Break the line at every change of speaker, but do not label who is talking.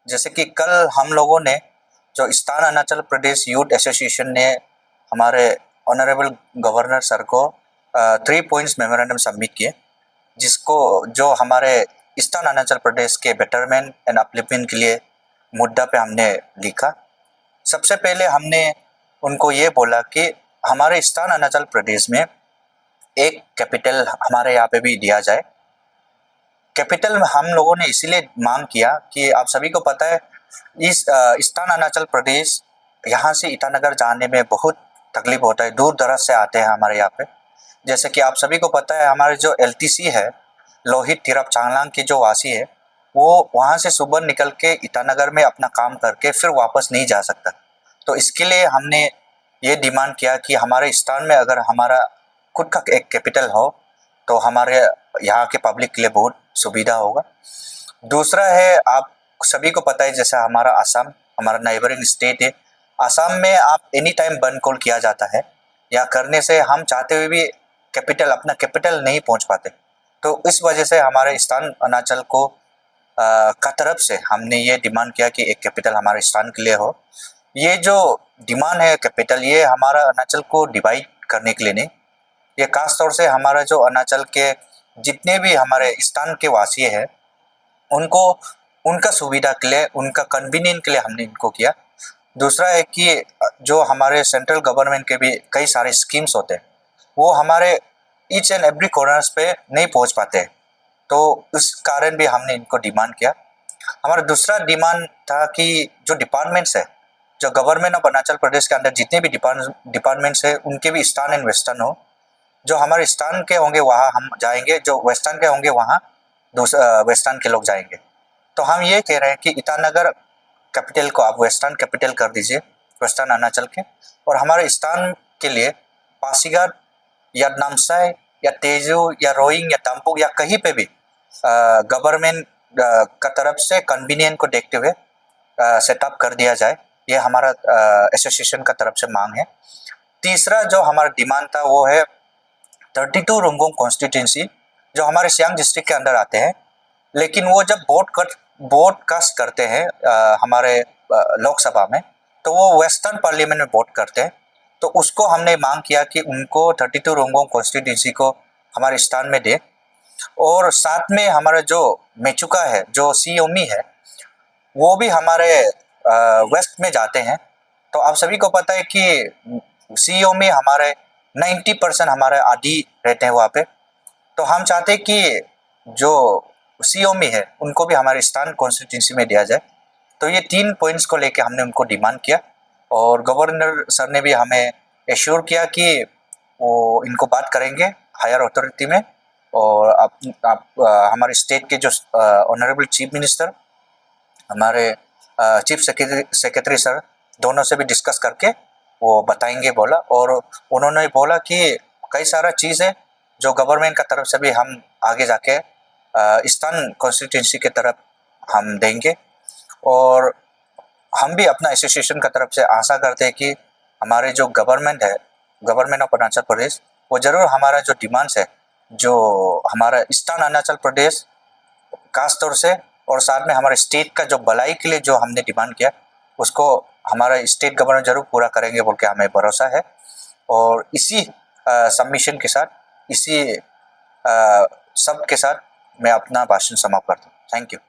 जैसे कि कल हम लोगों ने जो eastern Arunachal Pradesh youth association ने हमारे ऑनरेबल गवर्नर सर को 3 पॉइंट्स मेमोरेंडम सबमिट किए, जिसको जो हमारे ईस्टर्न अरुणाचल प्रदेश के बेटरमेंट एंड अपलिफ्टमेंट के लिए मुद्दा पे हमने लिखा। सबसे पहले हमने उनको ये बोला कि हमारे ईस्टर्न अरुणाचल प्रदेश में एक कैपिटल हमारे यहाँ पे भी दिया जाए। कैपिटल हम लोगों ने इसीलिए मांग किया कि आप सभी को पता है इस ईस्टर्न अरुणाचल प्रदेश यहाँ से ईटानगर जाने में बहुत तकलीफ होता है, दूर दराज से आते हैं हमारे यहाँ पे। जैसे कि आप सभी को पता है हमारे जो एलटीसी है, लोहित तिरप चांगलांग के जो वासी है, वो वहाँ से सुबह निकल के ईटानगर में अपना काम करके फिर वापस नहीं जा सकता। तो इसके लिए हमने ये डिमांड किया कि हमारे ईस्टर्न में अगर हमारा खुद का एक कैपिटल हो तो हमारे यहाँ के पब्लिक के लिए बहुत सुविधा होगा। दूसरा है, आप सभी को पता है जैसे हमारा असम, हमारा नाइबरिंग स्टेट है, असम में आप एनी टाइम बंद कॉल किया जाता है, या करने से हम चाहते हुए भी अपना कैपिटल नहीं पहुंच पाते। तो इस वजह से हमारे ईस्टर्न अरुणाचल को का तरफ से हमने ये डिमांड किया कि एक कैपिटल हमारे ईस्टर्न के लिए हो। ये जो डिमांड है कैपिटल, ये हमारा अरुणाचल को डिवाइड करने के लिए नहीं, ये खास तौर से हमारा जो अरुणाचल के जितने भी हमारे ईस्टर्न के वासी हैं उनको उनका सुविधा के लिए, उनका कन्वीनियंस के लिए हमने इनको किया। दूसरा है कि जो हमारे सेंट्रल गवर्नमेंट के भी कई सारे स्कीम्स होते हैं वो हमारे ईच एंड एवरी कॉर्नर्स पे नहीं पहुंच पाते, तो उस कारण भी हमने इनको डिमांड किया। हमारा दूसरा डिमांड था कि जो डिपार्टमेंट्स है, जो गवर्नमेंट ऑफ अरुणाचल प्रदेश के अंदर जितने भी डिपार्टमेंट्स है उनके भी ईस्टर्न एंड वेस्टर्न हो। जो हमारे ईस्टर्न के होंगे वहाँ हम जाएंगे, जो वेस्टर्न के होंगे वहाँ वेस्टर्न के लोग जाएंगे। तो हम ये कह रहे हैं कि ईटानगर कैपिटल को आप वेस्टर्न कैपिटल कर दीजिए, वेस्टर्न अरुणाचल के, और हमारे ईस्टर्न के लिए पासीघाट या नामसाई या तेजू या रोइंग या तंपुक या कहीं पे भी गवर्नमेंट का तरफ से कन्वीनियंस को देखते हुए सेटअप कर दिया जाए। ये हमारा एसोसिएशन का तरफ से मांग है। तीसरा जो हमारा डिमांड था वो है 32 रुंगोंग कॉन्स्टिट्यूंसी जो हमारे सियांग डिस्ट्रिक्ट के अंदर आते हैं, लेकिन वो जब वोट कास्ट करते हैं हमारे लोकसभा में, तो वो वेस्टर्न पार्लियामेंट में वोट करते हैं। तो उसको हमने मांग किया कि उनको 32 रुंगोंग कॉन्स्टिट्यूंसी को हमारे स्थान में दे, और साथ में हमारा जो मेचुका है, जो सियोमी है, वो भी हमारे वेस्ट में जाते हैं। तो आप सभी को पता है कि सियोमी हमारे 90% हमारे आदि रहते हैं वहाँ पे। तो हम चाहते हैं कि जो सियोमी है उनको भी हमारे ईस्टर्न कॉन्स्टिट्यूंसी में दिया जाए। तो ये 3 पॉइंट्स को लेके हमने उनको डिमांड किया, और गवर्नर सर ने भी हमें एश्योर किया कि वो इनको बात करेंगे हायर अथॉरिटी में, और आप हमारे स्टेट के जो ऑनरेबल चीफ मिनिस्टर, हमारे चीफ सेक्रेटरी सर, दोनों से भी डिस्कस करके वो बताएंगे बोला। और उन्होंने बोला कि कई सारा चीज़ है जो गवर्नमेंट का तरफ से भी हम आगे जाके ईस्टर्न कॉन्स्टिट्यूंसी के तरफ हम देंगे, और हम भी अपना एसोसिएशन का तरफ से आशा करते हैं कि हमारे जो गवर्नमेंट है, गवर्नमेंट ऑफ अरुणाचल प्रदेश, वो ज़रूर हमारा जो डिमांड्स है, जो हमारा ईस्टर्न अरुणाचल प्रदेश खास तौर से, और साथ में हमारे स्टेट का जो भलाई के लिए जो हमने डिमांड किया, उसको हमारा स्टेट गवर्नर जरूर पूरा करेंगे बोल के हमें भरोसा है। और इसी सबमिशन के साथ, इसी सब के साथ मैं अपना भाषण समाप्त करता हूँ। Thank you.